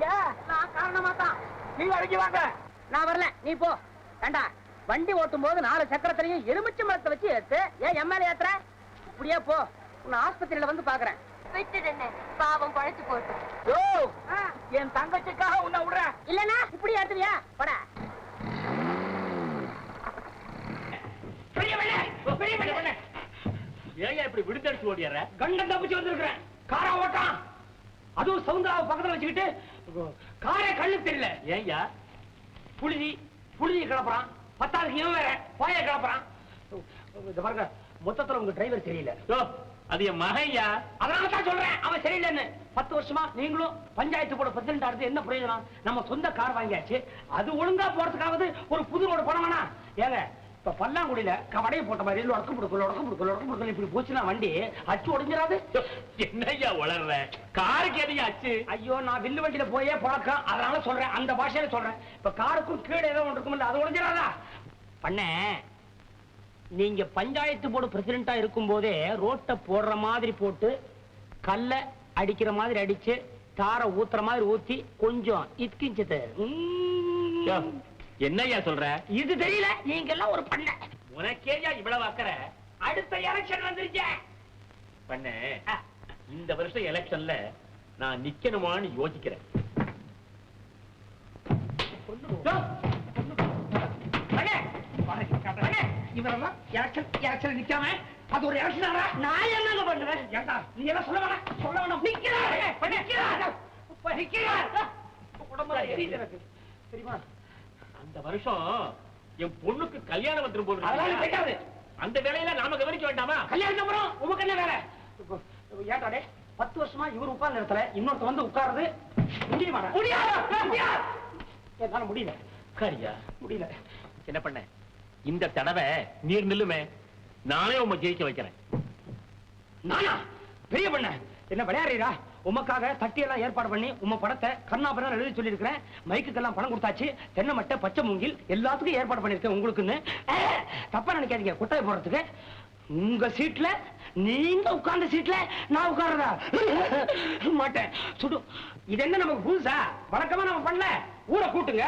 காரணமாட்டியா? நான் காரணமா தான். நீங்க அடக்கி வாங்க. நான் வரல, நீ போ. ஏண்டா வண்டி ஓட்டும் போது 4 சக்கரத்திலையும் எலுமிச்சை மரத்தை வச்சு ஏத்து. ஏன் எம்எல்ஏ ஏத்துற? இப்படியே போ, உன்னை ஆஸ்பத்திரியில வந்து பாக்குறேன். விட்டுடுன்னு பாவம் பழைச்சு போட்டு. யோ, என் தங்கச்சிக்காக உன்னை விடுறேன். இல்லன்னா இப்படி ஏத்துவியா? போடா. ஏன் இப்படி விடுதடிச்சு ஓடியார? கண்டம் தப்பிச்சு வந்திருக்கிறேன். காரா ஓட்டான், அதுவும் சவுந்தராவை பக்கத்துல வச்சுக்கிட்டு காரே கண்ணு தெரியல. ஏன்யா? புழுதி கிளப்புறான். 10 இவன் வேற பாய கிளப்புறான். பாருங்க, மொத்தத்துல உங்க டிரைவர் தெரியல. அது என் மகையா. அதனால தான் சொல்றேன் அவன் சரியில்லைன்னு. 10 வருஷமா நீங்களும் பஞ்சாயத்து போர்டு பிரசிடண்டா இருந்து என்ன பிரயோஜனம்? நம்ம சொந்த கார் வாங்கியாச்சு, அது ஒழுங்கா போறதுக்காவது ஒரு புது ரோடு போன வேணா? ஏங்க இப்ப பல்லாங்குடியில கவடையை போட்ட மாதிரி உடக்கம் கொடுக்கல இப்படி போச்சுன்னா வண்டி அச்சு உடைஞ்சிடாது? என்னையா வளர்ற? காருக்கு எதையா அச்சு? ஐயோ, நான் வில்லு வண்டியில போயே பழக்கம், அதனால சொல்றேன், அந்த பாஷையில சொல்றேன். இப்ப காருக்கும் கீழே ஏதோ ஒன்று இருக்கும்ல, அது உடைஞ்சிடாதா? பண்ண நீங்க பஞ்சாயத்து போர்டு பிரசிடண்டா இருக்கும் போதே ரோட்டை போடுற மாதிரி போட்டு, கல்ல அடிக்கிற மாதிரி அடிச்சு, தார ஊத்துற மாதிரி ஊத்தி கொஞ்சம் இத்கிஞ்சது. என்னையா சொல்ற? இது தெரியல, நீங்க எல்லாம் ஒரு பண்ண. உனக்கேயா இவ்வளவு அக்கறை? அடுத்த எலெக்ஷன் வந்துருச்சே. பண்ண இந்த வருஷம் எலெக்ஷன்ல நான் நிக்கணுமான்னு யோசிக்கிறேன். இவரெல்லாம் எலெக்ஷன் நிக்காம அது ஒரு எலெக்ஷன். நான் என்னங்க பண்றேன்? நீ எல்லாம் சொல்ல வேணாம். தெரியுமா, அந்த வருஷம் என் பொண்ணுக்கு கல்யாணம் வந்துரும் போது. அதெல்லாம் கேட்காது. அந்த வேலையில நாம கவனிக்க வேண்டாமா? கல்யாணம் அப்புறம் உமக்கு என்ன வேலை? ஏட்டாடே 10 வருஷமா இவர் உட்கார்ந்த இடத்துல இன்னொருத்த வந்து உட்கார்றது முடியுமா? என்னால முடியல. காரியா முடியல. என்ன பண்ண? இந்த தடவை நீர் நில்லுமே, நானே உங்க ஜெயிக்க வைக்கிறேன். நானா? பெரிய பண்ண என்ன விளையாடுறீரா? உமக்காக தட்டியெல்லாம் ஏற்பாடு பண்ணி உம படத்தை கண்ணாபுரம் எழுதி சொல்லி இருக்கிறேன். மைக்குக்கெல்லாம் பணம் கொடுத்தாச்சு. தென்னை மட்டை, பச்சை மூங்கில் எல்லாத்துக்கும் ஏற்பாடு பண்ணிருக்கேன் உங்களுக்குன்னு. தப்பா நினைக்காதீங்க. குட்டாய போறதுக்கு உங்க சீட்ல, நீங்க உட்கார்ந்த சீட்ல நான் உட்கார்றதா? மாட்டேன். சுடு. இது என்ன நமக்கு புதுசா? வழக்கமா நம்ம பண்ணல. ஊரை கூட்டுங்க,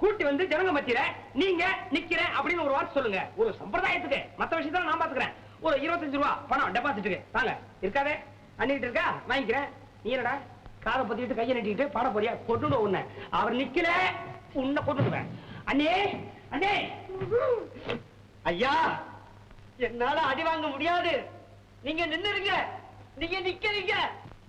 கூட்டி வந்து ஜனங்க மத்தியில நீங்க நிக்கிற அப்படின்னு ஒரு வார்த்தை சொல்லுங்க. ஒரு சம்பிரதாயத்துக்கு. மத்த விஷயத்துல நான் பாத்துக்கிறேன். ஒரு 25 ரூபா பணம் டெபாசிட்டுக்கு தாங்க. இருக்காதே? அண்ணிட்டு இருக்கா? வாங்கிக்கிறேன். நீ என்னடா காதை பத்திட்டு கையை நட்டிட்டு பாட போறியா? கொண்டு உன்னை. அவர் நிக்கல, உன்னை கொண்டுடுவேன். அண்ணே, அண்ணே, ஐயா, என்னால அடி வாங்க முடியாது. நீங்க நின்னுருங்க. நீங்க நிக்கிறீங்க.